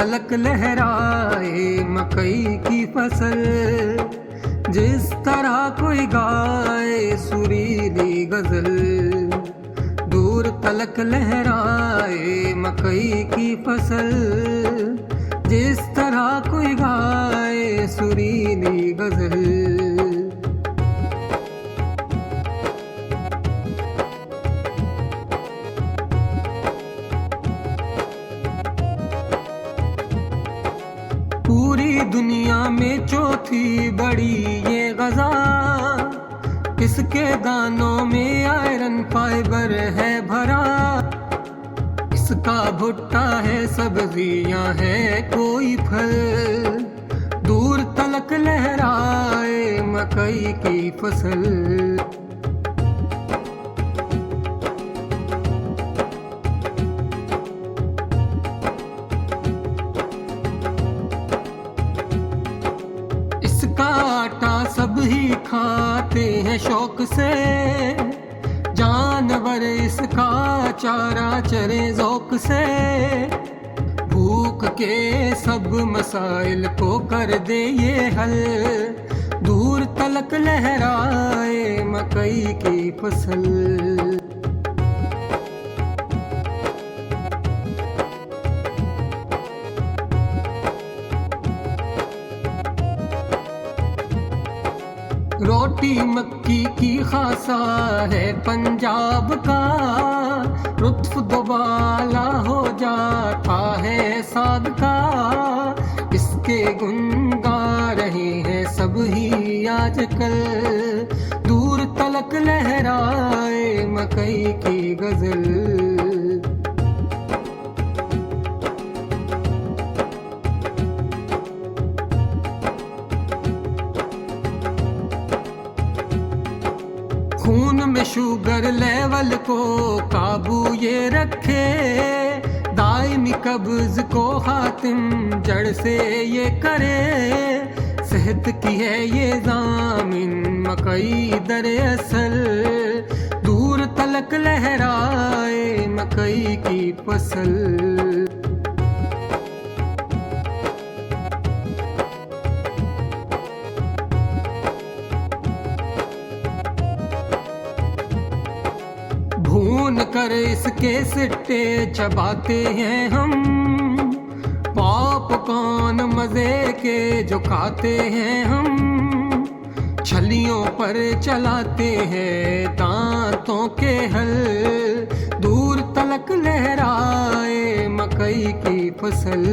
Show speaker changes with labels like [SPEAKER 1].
[SPEAKER 1] तलक लहराए मकई की फसल, जिस तरह कोई गाए सुरीली गजल। दूर तलक लहराए मकई की फसल, जिस तरह कोई गाए सुरीली गजल। पूरी दुनिया में चौथी बड़ी ये गज़ा, इसके दानों में आयरन फाइबर है भरा। इसका भुट्टा है, सब्जियां है, कोई फल। दूर तलक लहराए मकई की फसल। इसका आटा सब ही खाते हैं शौक से, जानवर इसका चारा चरे ज़ौक से। भूख के सब मसाइल को कर दे ये हल, दूर तलक लहराए मकई की फसल। रोटी मक्की की खासा है पंजाब का, लुत्फ दोबाला हो जाता है साद का। इसके गुन गा रहे हैं सब ही आजकल, दूर तलक लहराए मकई की गजल। खून में शुगर लेवल को काबू ये रखे, दायमी कब्ज को खातिम जड़ से ये करे। सेहत की है ये जामिन मकई दरअसल, दूर तलक लहराए मकई की फसल। भून कर इसके सिट्टे चबाते हैं हम, पॉपकॉर्न मजे के जो खाते हैं हम। छलियों पर चलाते हैं दांतों के हल, दूर तलक लहराए मकई की फसल।